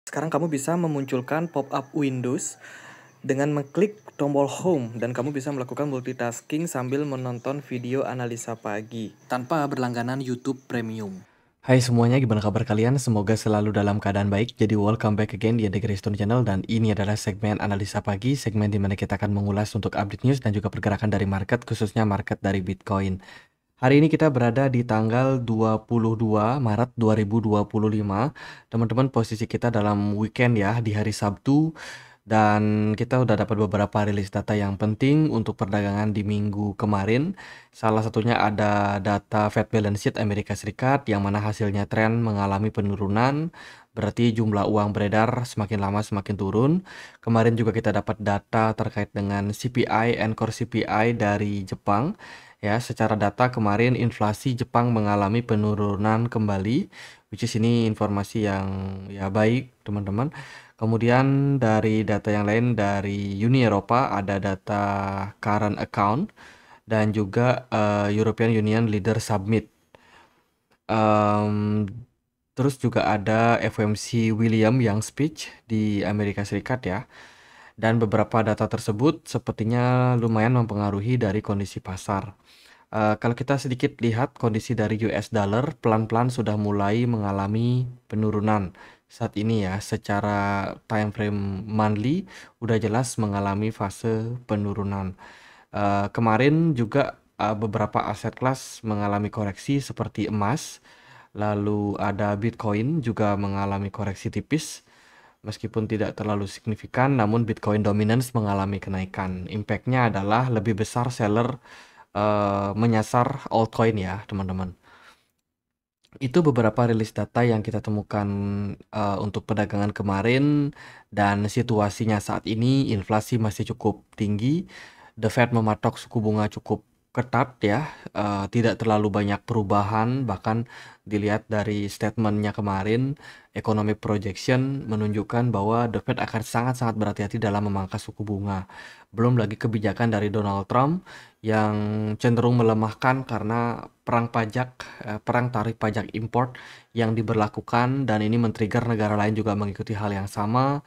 Sekarang kamu bisa memunculkan pop-up Windows dengan mengklik tombol Home dan kamu bisa melakukan multitasking sambil menonton video analisa pagi tanpa berlangganan YouTube Premium. Hai semuanya, gimana kabar kalian? Semoga selalu dalam keadaan baik. Jadi welcome back again di The Graystone Channel, dan ini adalah segmen analisa pagi, segmen di mana kita akan mengulas untuk update news dan juga pergerakan dari market, khususnya market dari Bitcoin. Hari ini kita berada di tanggal 22 Maret 2025. Teman-teman, posisi kita dalam weekend ya, di hari Sabtu. Dan kita udah dapat beberapa rilis data yang penting untuk perdagangan di minggu kemarin. Salah satunya ada data Fed Balance Sheet Amerika Serikat yang mana hasilnya tren mengalami penurunan. Berarti jumlah uang beredar semakin lama semakin turun. Kemarin juga kita dapat data terkait dengan CPI, Core CPI dari Jepang. Ya, secara data kemarin inflasi Jepang mengalami penurunan kembali, which is ini informasi yang ya baik, teman-teman. Kemudian dari data yang lain dari Uni Eropa ada data current account dan juga European Union Leader Summit. Terus juga ada FOMC William yang speech di Amerika Serikat ya. Dan beberapa data tersebut sepertinya lumayan mempengaruhi dari kondisi pasar. Kalau kita sedikit lihat kondisi dari US dollar pelan-pelan sudah mulai mengalami penurunan saat ini ya, secara time frame monthly udah jelas mengalami fase penurunan. Kemarin juga beberapa aset kelas mengalami koreksi seperti emas, lalu ada Bitcoin juga mengalami koreksi tipis. Meskipun tidak terlalu signifikan, namun Bitcoin dominance mengalami kenaikan. Impact-nya adalah lebih besar seller menyasar altcoin ya teman-teman. Itu beberapa rilis data yang kita temukan untuk perdagangan kemarin, dan situasinya saat ini inflasi masih cukup tinggi. The Fed mematok suku bunga cukup ketat ya, tidak terlalu banyak perubahan. Bahkan dilihat dari statementnya kemarin, economic projection menunjukkan bahwa The Fed akan sangat-sangat berhati-hati dalam memangkas suku bunga. Belum lagi kebijakan dari Donald Trump yang cenderung melemahkan karena perang tarif pajak import yang diberlakukan, dan ini men-trigger negara lain juga mengikuti hal yang sama.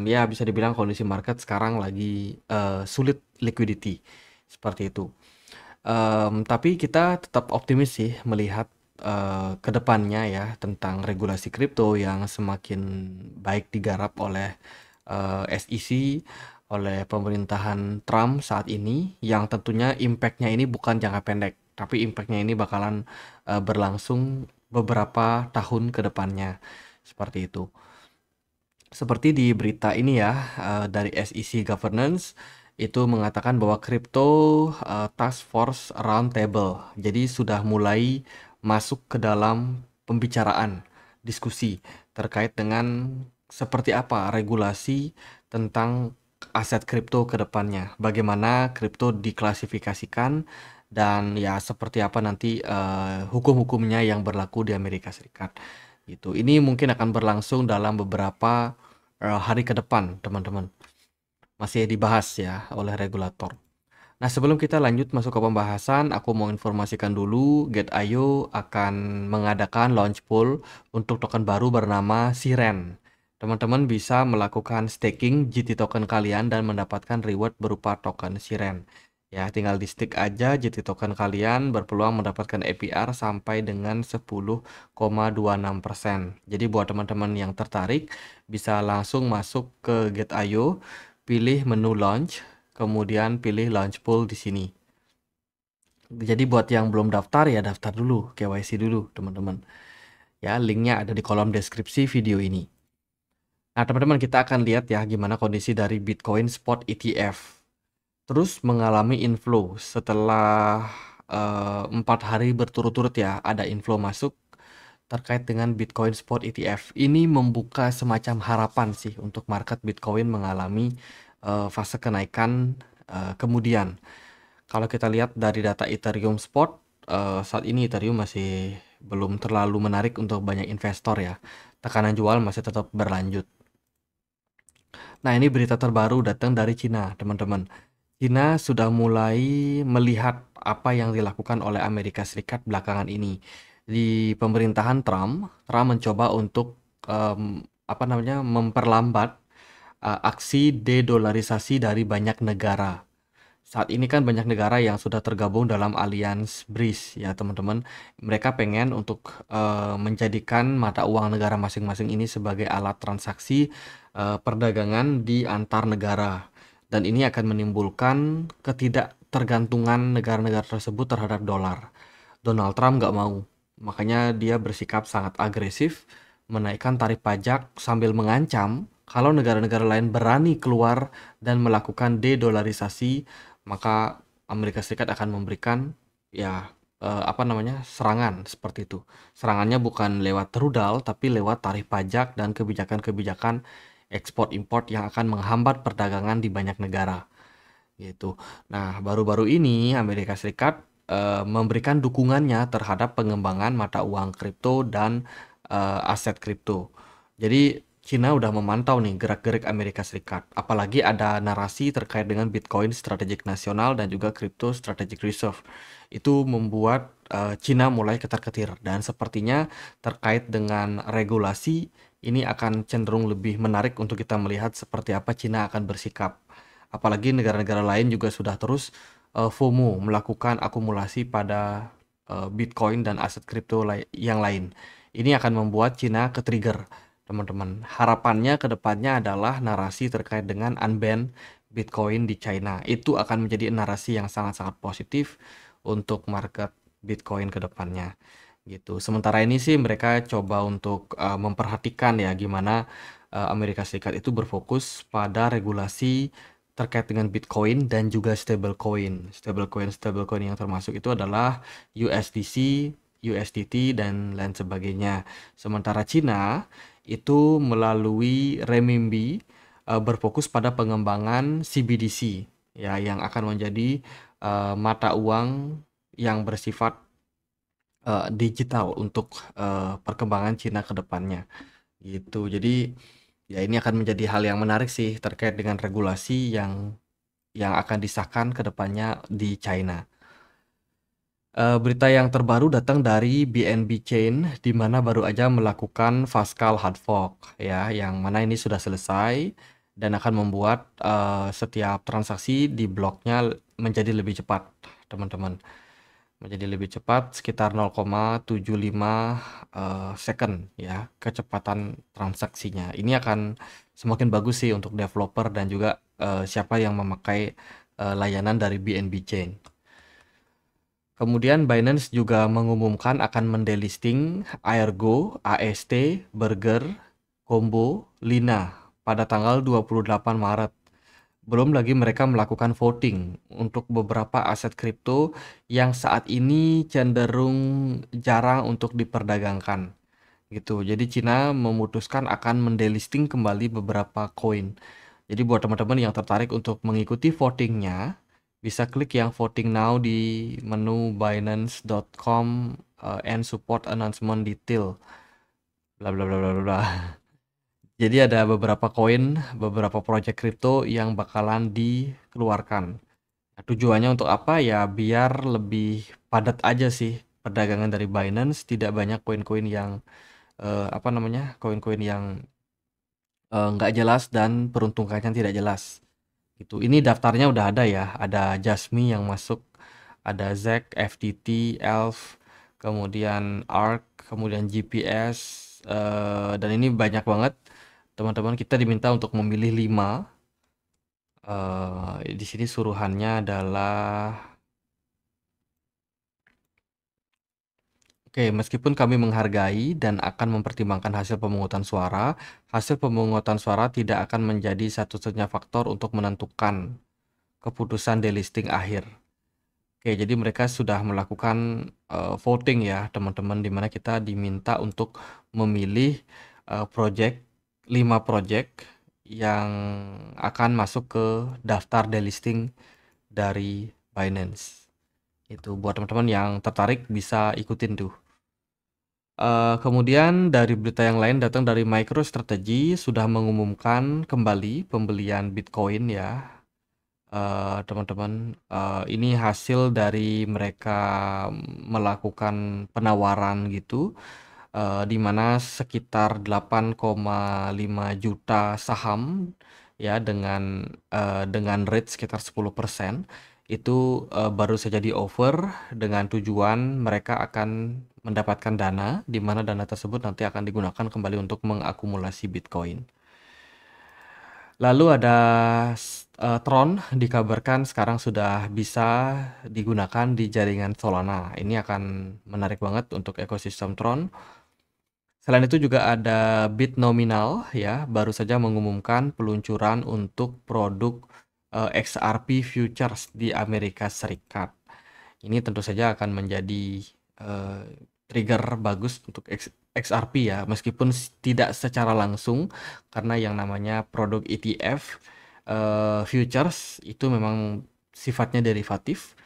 Ya bisa dibilang kondisi market sekarang lagi sulit liquidity seperti itu. Tapi kita tetap optimis sih melihat ke depannya ya tentang regulasi kripto yang semakin baik digarap oleh SEC, oleh pemerintahan Trump saat ini, yang tentunya impact-nya ini bukan jangka pendek, tapi impact-nya ini bakalan berlangsung beberapa tahun ke depannya, seperti itu. Seperti di berita ini ya, dari SEC Governance itu mengatakan bahwa Crypto Task Force Roundtable jadi sudah mulai masuk ke dalam pembicaraan diskusi terkait dengan seperti apa regulasi tentang aset kripto ke depannya, bagaimana kripto diklasifikasikan, dan ya seperti apa nanti hukum-hukumnya yang berlaku di Amerika Serikat gitu. Ini mungkin akan berlangsung dalam beberapa hari ke depan, teman-teman. Masih dibahas ya oleh regulator. Nah, sebelum kita lanjut masuk ke pembahasan, aku mau informasikan dulu, Get.io akan mengadakan launch pool untuk token baru bernama Siren. Teman-teman bisa melakukan staking GT token kalian dan mendapatkan reward berupa token Siren. Ya, tinggal di stick aja GT token kalian, berpeluang mendapatkan APR sampai dengan 10,26%. Jadi buat teman-teman yang tertarik, bisa langsung masuk ke Get.io, pilih menu launch, kemudian pilih launch pool di sini. Jadi buat yang belum daftar ya daftar dulu, KYC dulu teman-teman. Ya, linknya ada di kolom deskripsi video ini. Nah teman-teman, kita akan lihat ya gimana kondisi dari Bitcoin Spot ETF. Terus mengalami inflow setelah 4 hari berturut-turut ya ada inflow masuk terkait dengan Bitcoin Spot ETF. Ini membuka semacam harapan sih untuk market Bitcoin mengalami fase kenaikan kemudian. Kalau kita lihat dari data Ethereum Spot, saat ini Ethereum masih belum terlalu menarik untuk banyak investor ya. Tekanan jual masih tetap berlanjut. Nah, ini berita terbaru datang dari Cina, teman-teman. Cina sudah mulai melihat apa yang dilakukan oleh Amerika Serikat belakangan ini. Di pemerintahan Trump mencoba untuk memperlambat aksi dedolarisasi dari banyak negara. Saat ini kan banyak negara yang sudah tergabung dalam alians BRICS ya teman-teman. Mereka pengen untuk menjadikan mata uang negara masing-masing ini sebagai alat transaksi perdagangan di antar negara. Dan ini akan menimbulkan ketidaktergantungan negara-negara tersebut terhadap dolar. Donald Trump nggak mau, makanya dia bersikap sangat agresif, menaikkan tarif pajak sambil mengancam kalau negara-negara lain berani keluar dan melakukan dedolarisasi, maka Amerika Serikat akan memberikan ya serangan seperti itu. Serangannya bukan lewat rudal tapi lewat tarif pajak dan kebijakan-kebijakan ekspor import yang akan menghambat perdagangan di banyak negara gitu. Nah, baru-baru ini Amerika Serikat memberikan dukungannya terhadap pengembangan mata uang kripto dan aset kripto. Jadi Cina udah memantau nih gerak-gerik Amerika Serikat. Apalagi ada narasi terkait dengan Bitcoin strategik nasional dan juga Crypto Strategic Reserve. Itu membuat Cina mulai ketar-ketir dan sepertinya terkait dengan regulasi ini akan cenderung lebih menarik untuk kita melihat seperti apa Cina akan bersikap. Apalagi negara-negara lain juga sudah terus FOMO melakukan akumulasi pada Bitcoin dan aset kripto yang lain. Ini akan membuat Cina ke-trigger teman-teman. Harapannya ke depannya adalah narasi terkait dengan unban Bitcoin di China. Itu akan menjadi narasi yang sangat-sangat positif untuk market Bitcoin ke depannya. Gitu. Sementara ini sih mereka coba untuk memperhatikan ya gimana Amerika Serikat itu berfokus pada regulasi terkait dengan Bitcoin dan juga stablecoin. Stablecoin yang termasuk itu adalah USDC, USDT dan lain sebagainya. Sementara Cina itu melalui renminbi berfokus pada pengembangan CBDC ya yang akan menjadi mata uang yang bersifat digital untuk perkembangan Cina ke depannya gitu. Jadi ya ini akan menjadi hal yang menarik sih terkait dengan regulasi yang akan disahkan ke depannya di China. Berita yang terbaru datang dari BNB Chain, di mana baru aja melakukan Pascal hard fork ya, yang mana ini sudah selesai dan akan membuat setiap transaksi di bloknya menjadi lebih cepat, teman-teman. Menjadi lebih cepat sekitar 0,75 second ya kecepatan transaksinya. Ini akan semakin bagus sih untuk developer dan juga siapa yang memakai layanan dari BNB Chain. Kemudian Binance juga mengumumkan akan mendelisting Aergo, AST, Burger, Combo, Lina pada tanggal 28 Maret. Belum lagi mereka melakukan voting untuk beberapa aset kripto yang saat ini cenderung jarang untuk diperdagangkan. Gitu. Jadi Cina memutuskan akan mendelisting kembali beberapa koin. Jadi buat teman-teman yang tertarik untuk mengikuti votingnya, bisa klik yang voting now di menu binance.com and support announcement detail. Bla bla bla bla bla. Jadi ada beberapa koin, beberapa project kripto yang bakalan dikeluarkan. Nah, tujuannya untuk apa ya? Biar lebih padat aja sih perdagangan dari Binance, tidak banyak koin-koin yang koin-koin yang nggak jelas dan peruntukannya tidak jelas. Itu. Ini daftarnya udah ada ya. Ada Jasmine yang masuk, ada ZEC, FTT, ELF, kemudian ARK, kemudian GPS, dan ini banyak banget. Teman-teman kita diminta untuk memilih 5. Di sini suruhannya adalah Oke, meskipun kami menghargai dan akan mempertimbangkan hasil pemungutan suara tidak akan menjadi satu-satunya faktor untuk menentukan keputusan delisting akhir. Oke, jadi mereka sudah melakukan voting ya, teman-teman, di mana kita diminta untuk memilih 5 project yang akan masuk ke daftar delisting dari Binance. Itu buat teman-teman yang tertarik bisa ikutin tuh. Kemudian dari berita yang lain datang dari MicroStrategy sudah mengumumkan kembali pembelian Bitcoin ya, teman-teman. Ini hasil dari mereka melakukan penawaran gitu di mana sekitar 8,5 juta saham ya dengan rate sekitar 10% itu baru saja di offer dengan tujuan mereka akan mendapatkan dana, di mana dana tersebut nanti akan digunakan kembali untuk mengakumulasi Bitcoin. Lalu ada Tron dikabarkan sekarang sudah bisa digunakan di jaringan Solana. Ini akan menarik banget untuk ekosistem Tron. Selain itu juga ada Bitnominal ya, baru saja mengumumkan peluncuran untuk produk XRP Futures di Amerika Serikat. Ini tentu saja akan menjadi eh, trigger bagus untuk XRP ya, meskipun tidak secara langsung karena yang namanya produk ETF futures itu memang sifatnya derivatif,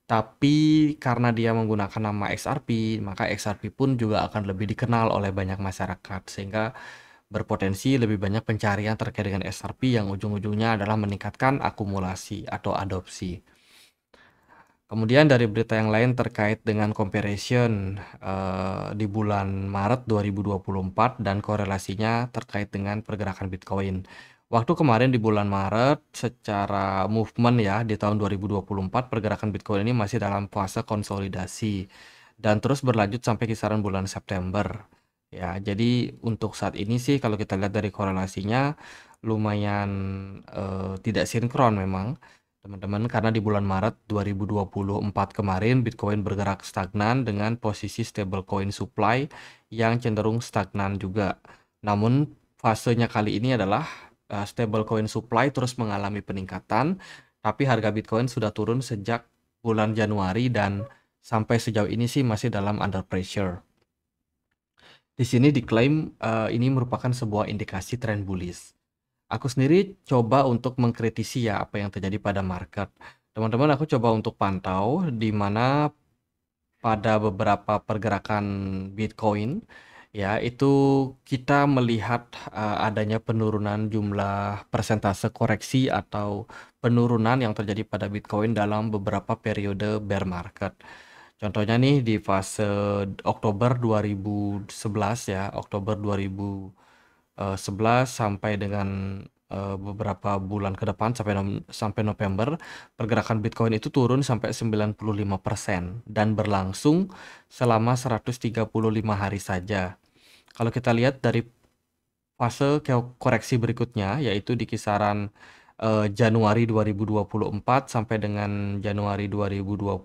tapi karena dia menggunakan nama XRP, maka XRP pun juga akan lebih dikenal oleh banyak masyarakat sehingga berpotensi lebih banyak pencarian terkait dengan XRP yang ujung-ujungnya adalah meningkatkan akumulasi atau adopsi. Kemudian dari berita yang lain terkait dengan comparison di bulan Maret 2024 dan korelasinya terkait dengan pergerakan Bitcoin. Waktu kemarin di bulan Maret secara movement ya di tahun 2024 pergerakan Bitcoin ini masih dalam fase konsolidasi dan terus berlanjut sampai kisaran bulan September. Ya, jadi untuk saat ini sih kalau kita lihat dari korelasinya lumayan tidak sinkron memang teman-teman, karena di bulan Maret 2024 kemarin Bitcoin bergerak stagnan dengan posisi stablecoin supply yang cenderung stagnan juga. Namun fasenya kali ini adalah stablecoin supply terus mengalami peningkatan, tapi harga Bitcoin sudah turun sejak bulan Januari dan sampai sejauh ini sih masih dalam under pressure. Di sini diklaim ini merupakan sebuah indikasi tren bullish. Aku sendiri coba untuk mengkritisi ya apa yang terjadi pada market. Teman-teman, aku coba untuk pantau di mana pada beberapa pergerakan Bitcoin ya itu kita melihat adanya penurunan jumlah persentase koreksi atau penurunan yang terjadi pada Bitcoin dalam beberapa periode bear market. Contohnya nih di fase Oktober 2011 ya, Oktober 2011 sampai dengan beberapa bulan ke depan sampai November, pergerakan Bitcoin itu turun sampai 95% dan berlangsung selama 135 hari saja. Kalau kita lihat dari fase koreksi berikutnya yaitu di kisaran Januari 2024 sampai dengan Januari 2025,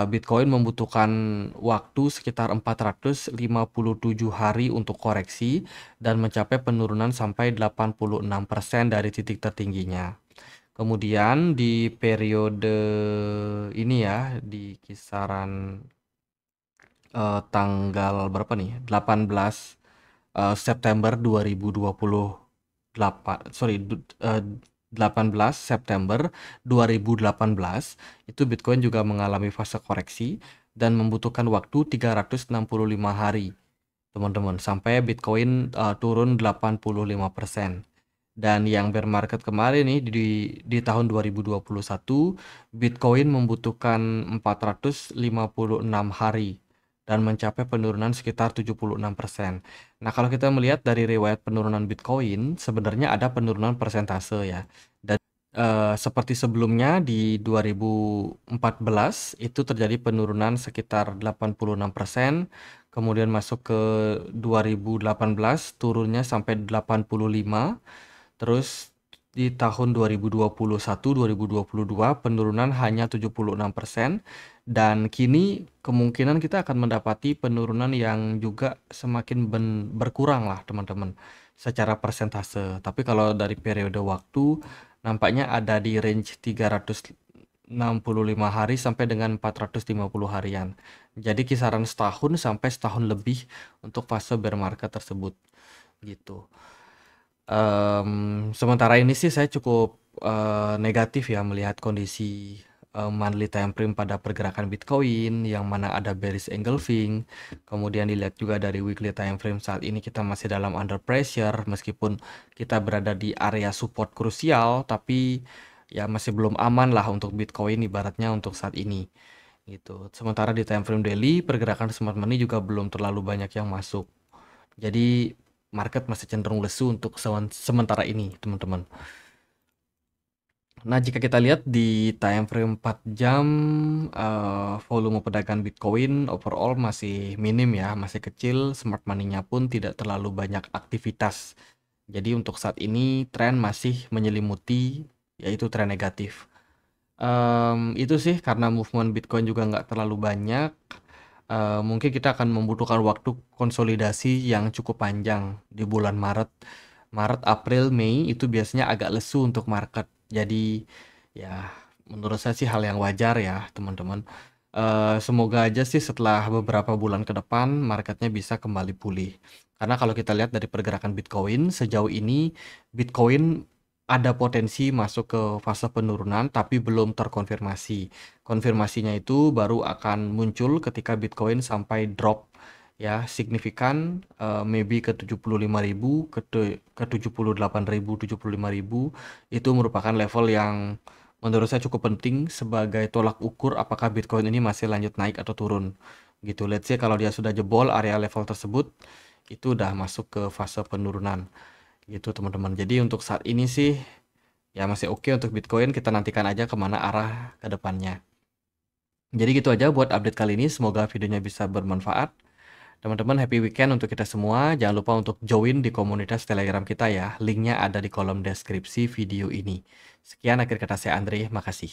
Bitcoin membutuhkan waktu sekitar 457 hari untuk koreksi dan mencapai penurunan sampai 86% dari titik tertingginya. Kemudian di periode ini ya, di kisaran tanggal berapa nih? 18 September 2028, sorry, 18 September 2018 itu Bitcoin juga mengalami fase koreksi dan membutuhkan waktu 365 hari teman-teman sampai Bitcoin turun 85%. Dan yang bear market kemarin nih di tahun 2021 Bitcoin membutuhkan 456 hari dan mencapai penurunan sekitar 76%. Nah, kalau kita melihat dari riwayat penurunan Bitcoin, sebenarnya ada penurunan persentase ya. Dan seperti sebelumnya di 2014 itu terjadi penurunan sekitar 86%, kemudian masuk ke 2018 turunnya sampai 85%, terus di tahun 2021-2022 penurunan hanya 76% dan kini kemungkinan kita akan mendapati penurunan yang juga semakin berkurang lah teman-teman secara persentase. Tapi kalau dari periode waktu nampaknya ada di range 365 hari sampai dengan 450 harian. Jadi kisaran setahun sampai setahun lebih untuk fase bear market tersebut gitu. Sementara ini sih saya cukup negatif ya melihat kondisi monthly time frame pada pergerakan Bitcoin yang mana ada bearish engulfing. Kemudian dilihat juga dari weekly time frame saat ini kita masih dalam under pressure meskipun kita berada di area support krusial, tapi ya masih belum aman lah untuk Bitcoin ibaratnya untuk saat ini gitu. Sementara di time frame daily pergerakan smart money juga belum terlalu banyak yang masuk. Jadi market masih cenderung lesu untuk sementara ini, teman-teman. Nah, jika kita lihat di time frame 4 jam, volume perdagangan Bitcoin overall masih minim ya, masih kecil, smart money-nya pun tidak terlalu banyak aktivitas. Jadi untuk saat ini tren masih menyelimuti, yaitu tren negatif. Itu sih karena movement Bitcoin juga nggak terlalu banyak, mungkin kita akan membutuhkan waktu konsolidasi yang cukup panjang di bulan Maret. Maret, April, Mei itu biasanya agak lesu untuk market. Jadi ya menurut saya sih hal yang wajar ya teman-teman. Semoga aja sih setelah beberapa bulan ke depan marketnya bisa kembali pulih. Karena kalau kita lihat dari pergerakan Bitcoin sejauh ini, Bitcoin ada potensi masuk ke fase penurunan tapi belum terkonfirmasi. Konfirmasinya itu baru akan muncul ketika Bitcoin sampai drop ya signifikan, maybe ke 75.000, ke 78.000, 75.000. Itu merupakan level yang menurut saya cukup penting sebagai tolak ukur apakah Bitcoin ini masih lanjut naik atau turun gitu. Let's say kalau dia sudah jebol area level tersebut, itu udah masuk ke fase penurunan gitu teman-teman. Jadi untuk saat ini sih ya masih oke untuk Bitcoin, kita nantikan aja kemana arah ke depannya. Jadi gitu aja buat update kali ini, semoga videonya bisa bermanfaat. Teman-teman, happy weekend untuk kita semua. Jangan lupa untuk join di komunitas Telegram kita ya. Linknya ada di kolom deskripsi video ini. Sekian akhir kata saya Andre, makasih.